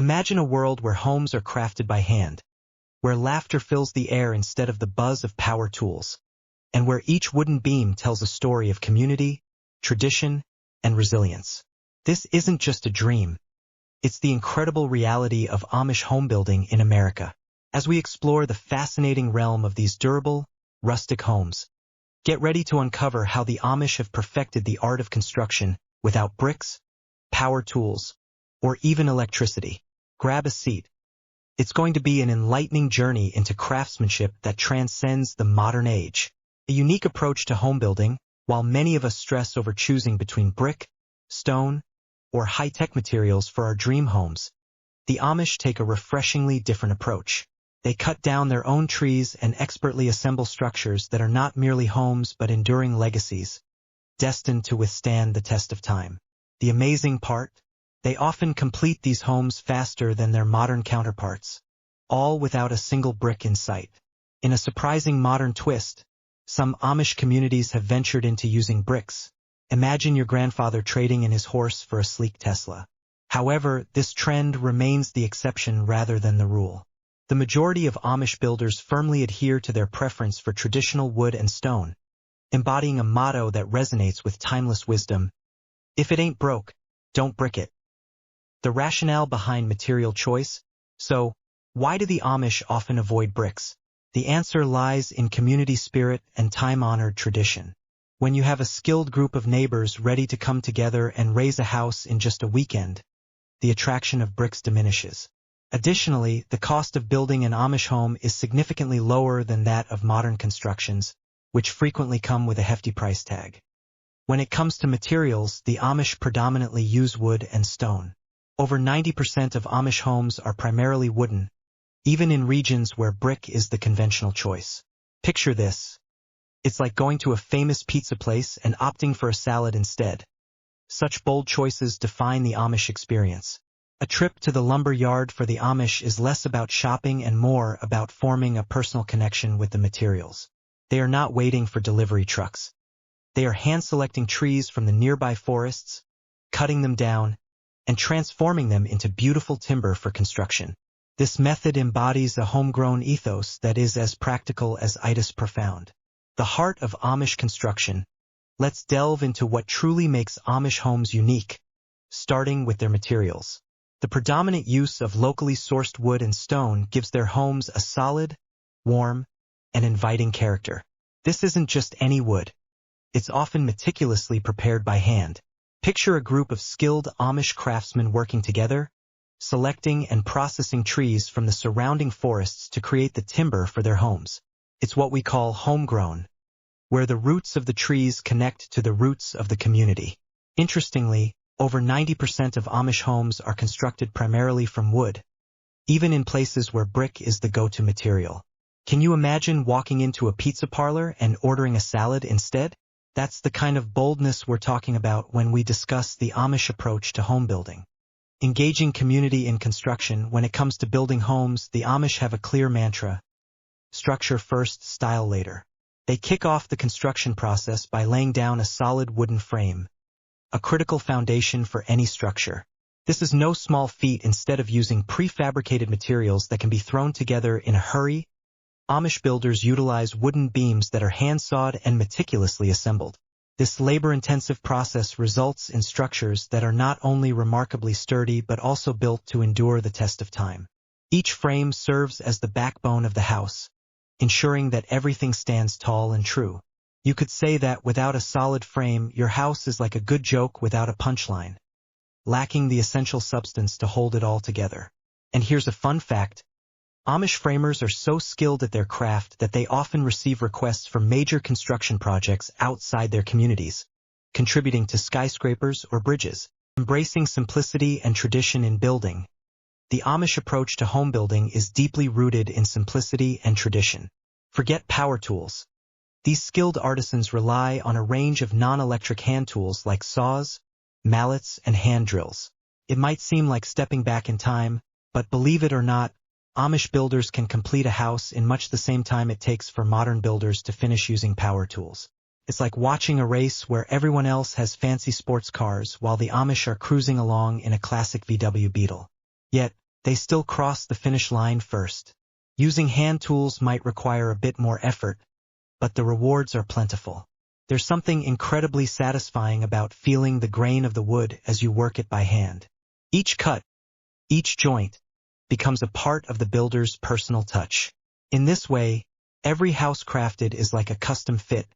Imagine a world where homes are crafted by hand, where laughter fills the air instead of the buzz of power tools, and where each wooden beam tells a story of community, tradition, and resilience. This isn't just a dream. It's the incredible reality of Amish homebuilding in America. As we explore the fascinating realm of these durable, rustic homes, get ready to uncover how the Amish have perfected the art of construction without bricks, power tools, or even electricity. Grab a seat. It's going to be an enlightening journey into craftsmanship that transcends the modern age. A unique approach to homebuilding, while many of us stress over choosing between brick, stone, or high-tech materials for our dream homes, the Amish take a refreshingly different approach. They cut down their own trees and expertly assemble structures that are not merely homes but enduring legacies, destined to withstand the test of time. The amazing part? They often complete these homes faster than their modern counterparts, all without a single brick in sight. In a surprising modern twist, some Amish communities have ventured into using bricks. Imagine your grandfather trading in his horse for a sleek Tesla. However, this trend remains the exception rather than the rule. The majority of Amish builders firmly adhere to their preference for traditional wood and stone, embodying a motto that resonates with timeless wisdom: if it ain't broke, don't brick it. The rationale behind material choice. So, why do the Amish often avoid bricks? The answer lies in community spirit and time-honored tradition. When you have a skilled group of neighbors ready to come together and raise a house in just a weekend, the attraction of bricks diminishes. Additionally, the cost of building an Amish home is significantly lower than that of modern constructions, which frequently come with a hefty price tag. When it comes to materials, the Amish predominantly use wood and stone. Over 90% of Amish homes are primarily wooden, even in regions where brick is the conventional choice. Picture this. It's like going to a famous pizza place and opting for a salad instead. Such bold choices define the Amish experience. A trip to the lumber yard for the Amish is less about shopping and more about forming a personal connection with the materials. They are not waiting for delivery trucks. They are hand-selecting trees from the nearby forests, cutting them down, and transforming them into beautiful timber for construction. This method embodies a homegrown ethos that is as practical as it is profound. The heart of Amish construction. Let's delve into what truly makes Amish homes unique, starting with their materials. The predominant use of locally sourced wood and stone gives their homes a solid, warm, and inviting character. This isn't just any wood. It's often meticulously prepared by hand. Picture a group of skilled Amish craftsmen working together, selecting and processing trees from the surrounding forests to create the timber for their homes. It's what we call homegrown, where the roots of the trees connect to the roots of the community. Interestingly, over 90% of Amish homes are constructed primarily from wood, even in places where brick is the go-to material. Can you imagine walking into a pizza parlor and ordering a salad instead? That's the kind of boldness we're talking about when we discuss the Amish approach to home building. Engaging community in construction. When it comes to building homes, the Amish have a clear mantra: structure first, style later. They kick off the construction process by laying down a solid wooden frame, a critical foundation for any structure. This is no small feat. Instead of using prefabricated materials that can be thrown together in a hurry, Amish builders utilize wooden beams that are hand-sawed and meticulously assembled. This labor-intensive process results in structures that are not only remarkably sturdy but also built to endure the test of time. Each frame serves as the backbone of the house, ensuring that everything stands tall and true. You could say that without a solid frame, your house is like a good joke without a punchline, lacking the essential substance to hold it all together. And here's a fun fact. Amish framers are so skilled at their craft that they often receive requests for major construction projects outside their communities, contributing to skyscrapers or bridges. Embracing simplicity and tradition in building. The Amish approach to home building is deeply rooted in simplicity and tradition. Forget power tools. These skilled artisans rely on a range of non-electric hand tools like saws, mallets, and hand drills. It might seem like stepping back in time, but believe it or not, Amish builders can complete a house in much the same time it takes for modern builders to finish using power tools. It's like watching a race where everyone else has fancy sports cars while the Amish are cruising along in a classic VW Beetle. Yet, they still cross the finish line first. Using hand tools might require a bit more effort, but the rewards are plentiful. There's something incredibly satisfying about feeling the grain of the wood as you work it by hand. Each cut, each joint, becomes a part of the builder's personal touch. In this way, every house crafted is like a custom fit,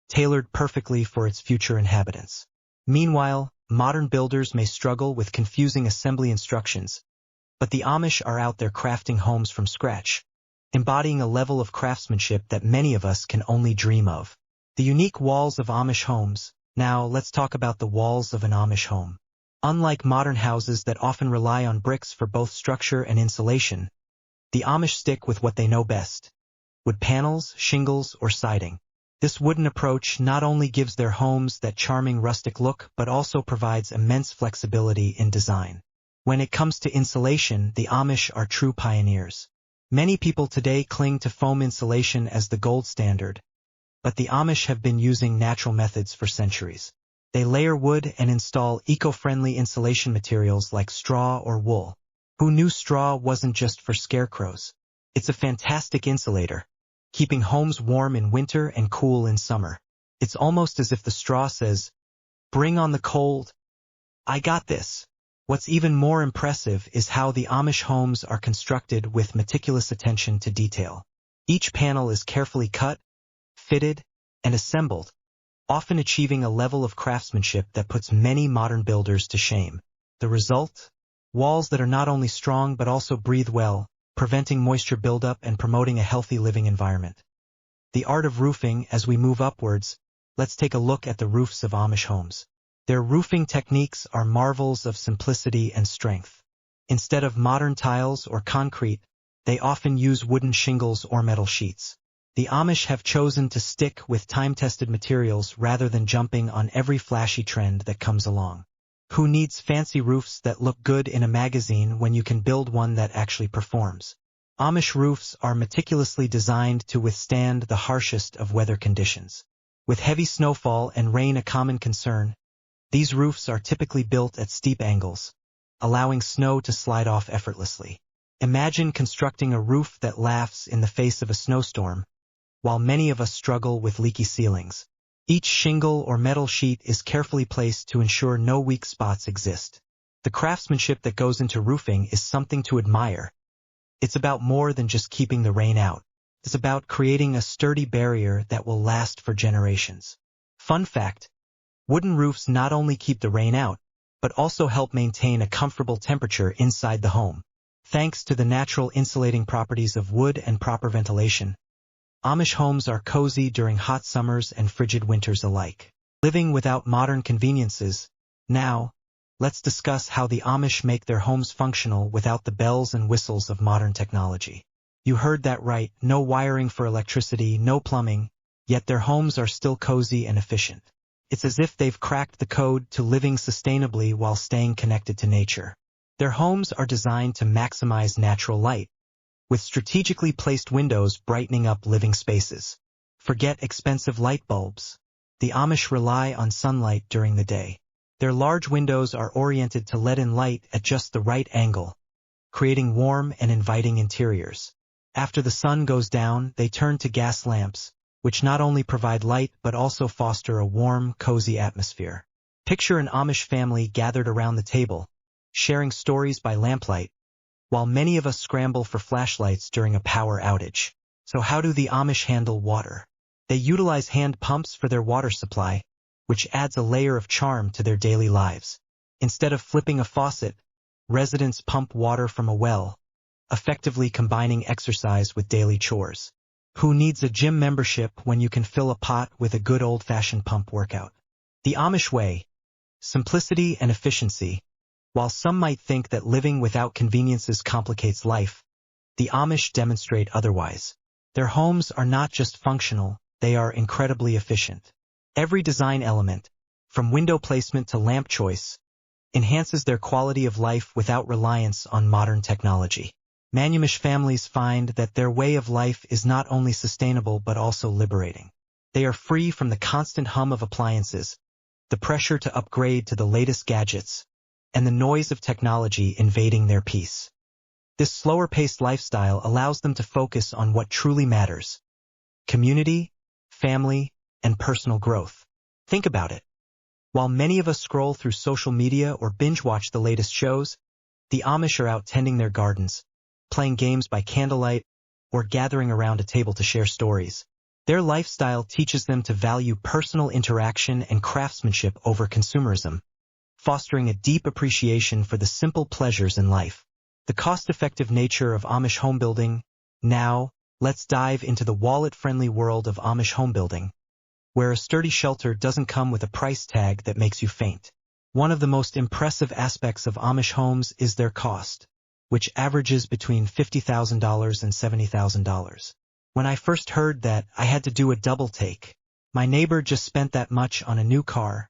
tailored perfectly for its future inhabitants. Meanwhile, modern builders may struggle with confusing assembly instructions, but the Amish are out there crafting homes from scratch, embodying a level of craftsmanship that many of us can only dream of. The unique walls of Amish homes. Now, let's talk about the walls of an Amish home. Unlike modern houses that often rely on bricks for both structure and insulation, the Amish stick with what they know best: wood panels, shingles, or siding. This wooden approach not only gives their homes that charming rustic look but also provides immense flexibility in design. When it comes to insulation, the Amish are true pioneers. Many people today cling to foam insulation as the gold standard, but the Amish have been using natural methods for centuries. They layer wood and install eco-friendly insulation materials like straw or wool. Who knew straw wasn't just for scarecrows? It's a fantastic insulator, keeping homes warm in winter and cool in summer. It's almost as if the straw says, "Bring on the cold. I got this." What's even more impressive is how the Amish homes are constructed with meticulous attention to detail. Each panel is carefully cut, fitted, and assembled, often achieving a level of craftsmanship that puts many modern builders to shame. The result? Walls that are not only strong but also breathe well, preventing moisture buildup and promoting a healthy living environment. The art of roofing. As we move upwards, let's take a look at the roofs of Amish homes. Their roofing techniques are marvels of simplicity and strength. Instead of modern tiles or concrete, they often use wooden shingles or metal sheets. The Amish have chosen to stick with time-tested materials rather than jumping on every flashy trend that comes along. Who needs fancy roofs that look good in a magazine when you can build one that actually performs? Amish roofs are meticulously designed to withstand the harshest of weather conditions. With heavy snowfall and rain a common concern, these roofs are typically built at steep angles, allowing snow to slide off effortlessly. Imagine constructing a roof that laughs in the face of a snowstorm, while many of us struggle with leaky ceilings. Each shingle or metal sheet is carefully placed to ensure no weak spots exist. The craftsmanship that goes into roofing is something to admire. It's about more than just keeping the rain out. It's about creating a sturdy barrier that will last for generations. Fun fact: wooden roofs not only keep the rain out, but also help maintain a comfortable temperature inside the home. Thanks to the natural insulating properties of wood and proper ventilation, Amish homes are cozy during hot summers and frigid winters alike. Living without modern conveniences. Now, let's discuss how the Amish make their homes functional without the bells and whistles of modern technology. You heard that right, no wiring for electricity, no plumbing, yet their homes are still cozy and efficient. It's as if they've cracked the code to living sustainably while staying connected to nature. Their homes are designed to maximize natural light, with strategically placed windows brightening up living spaces. Forget expensive light bulbs. The Amish rely on sunlight during the day. Their large windows are oriented to let in light at just the right angle, creating warm and inviting interiors. After the sun goes down, they turn to gas lamps, which not only provide light but also foster a warm, cozy atmosphere. Picture an Amish family gathered around the table, sharing stories by lamplight, while many of us scramble for flashlights during a power outage. So how do the Amish handle water? They utilize hand pumps for their water supply, which adds a layer of charm to their daily lives. Instead of flipping a faucet, residents pump water from a well, effectively combining exercise with daily chores. Who needs a gym membership when you can fill a pot with a good old-fashioned pump workout? The Amish way: simplicity and efficiency. While some might think that living without conveniences complicates life, the Amish demonstrate otherwise. Their homes are not just functional, they are incredibly efficient. Every design element, from window placement to lamp choice, enhances their quality of life without reliance on modern technology. Amish families find that their way of life is not only sustainable but also liberating. They are free from the constant hum of appliances, the pressure to upgrade to the latest gadgets, and the noise of technology invading their peace. This slower-paced lifestyle allows them to focus on what truly matters: community, family, and personal growth. Think about it. While many of us scroll through social media or binge-watch the latest shows, the Amish are out tending their gardens, playing games by candlelight, or gathering around a table to share stories. Their lifestyle teaches them to value personal interaction and craftsmanship over consumerism, fostering a deep appreciation for the simple pleasures in life. The cost-effective nature of Amish homebuilding. Now, let's dive into the wallet-friendly world of Amish homebuilding, where a sturdy shelter doesn't come with a price tag that makes you faint. One of the most impressive aspects of Amish homes is their cost, which averages between $50,000 and $70,000. When I first heard that, I had to do a double take. My neighbor just spent that much on a new car,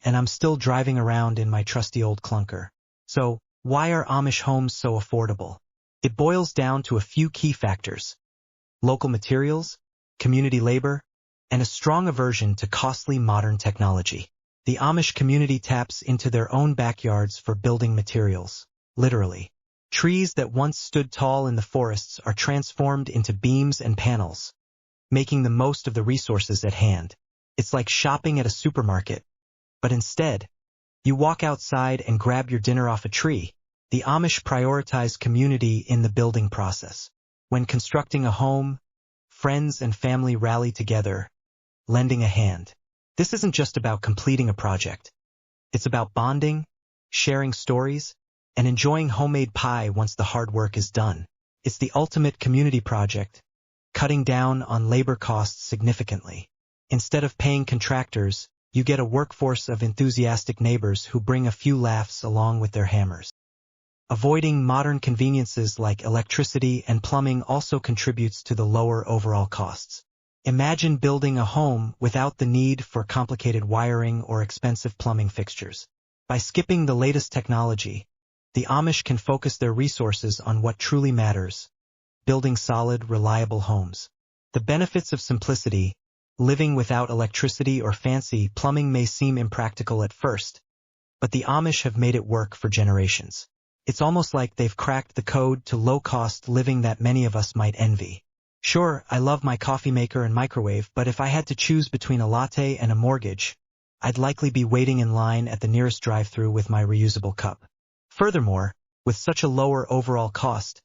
and I'm still driving around in my trusty old clunker. So, why are Amish homes so affordable? It boils down to a few key factors: local materials, community labor, and a strong aversion to costly modern technology. The Amish community taps into their own backyards for building materials. Literally, trees that once stood tall in the forests are transformed into beams and panels, making the most of the resources at hand. It's like shopping at a supermarket, but instead, you walk outside and grab your dinner off a tree. The Amish prioritize community in the building process. When constructing a home, friends and family rally together, lending a hand. This isn't just about completing a project. It's about bonding, sharing stories, and enjoying homemade pie once the hard work is done. It's the ultimate community project, cutting down on labor costs significantly. Instead of paying contractors, you get a workforce of enthusiastic neighbors who bring a few laughs along with their hammers. Avoiding modern conveniences like electricity and plumbing also contributes to the lower overall costs. Imagine building a home without the need for complicated wiring or expensive plumbing fixtures. By skipping the latest technology, the Amish can focus their resources on what truly matters: building solid, reliable homes. The benefits of simplicity. Living without electricity or fancy plumbing may seem impractical at first, but the Amish have made it work for generations. It's almost like they've cracked the code to low-cost living that many of us might envy. Sure, I love my coffee maker and microwave, but if I had to choose between a latte and a mortgage, I'd likely be waiting in line at the nearest drive-thru with my reusable cup. Furthermore, with such a lower overall cost,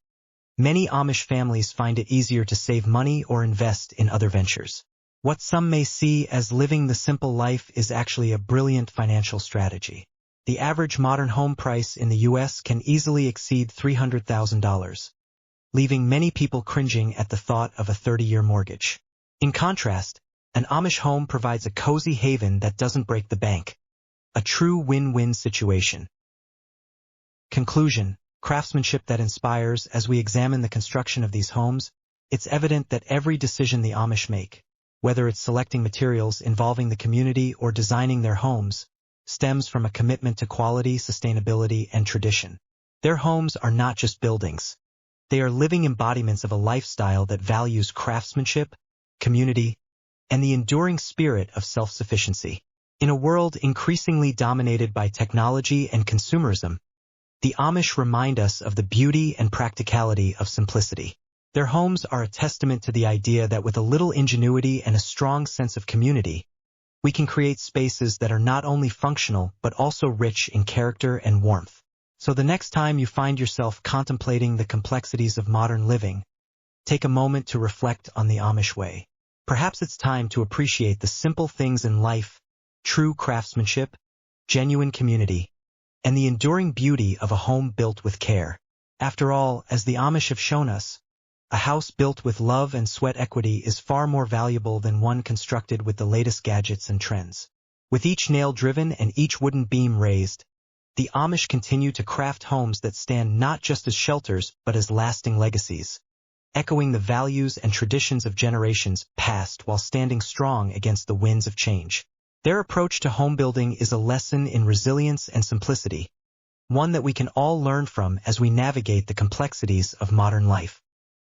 many Amish families find it easier to save money or invest in other ventures. What some may see as living the simple life is actually a brilliant financial strategy. The average modern home price in the U.S. can easily exceed $300,000. Leaving many people cringing at the thought of a 30-year mortgage. In contrast, an Amish home provides a cozy haven that doesn't break the bank. A true win-win situation. Conclusion: craftsmanship that inspires. As we examine the construction of these homes, it's evident that every decision the Amish make, whether it's selecting materials involving the community or designing their homes, stems from a commitment to quality, sustainability, and tradition. Their homes are not just buildings. They are living embodiments of a lifestyle that values craftsmanship, community, and the enduring spirit of self-sufficiency. In a world increasingly dominated by technology and consumerism, the Amish remind us of the beauty and practicality of simplicity. Their homes are a testament to the idea that with a little ingenuity and a strong sense of community, we can create spaces that are not only functional but also rich in character and warmth. So the next time you find yourself contemplating the complexities of modern living, take a moment to reflect on the Amish way. Perhaps it's time to appreciate the simple things in life: true craftsmanship, genuine community, and the enduring beauty of a home built with care. After all, as the Amish have shown us, a house built with love and sweat equity is far more valuable than one constructed with the latest gadgets and trends. With each nail driven and each wooden beam raised, the Amish continue to craft homes that stand not just as shelters but as lasting legacies, echoing the values and traditions of generations past while standing strong against the winds of change. Their approach to home building is a lesson in resilience and simplicity, one that we can all learn from as we navigate the complexities of modern life.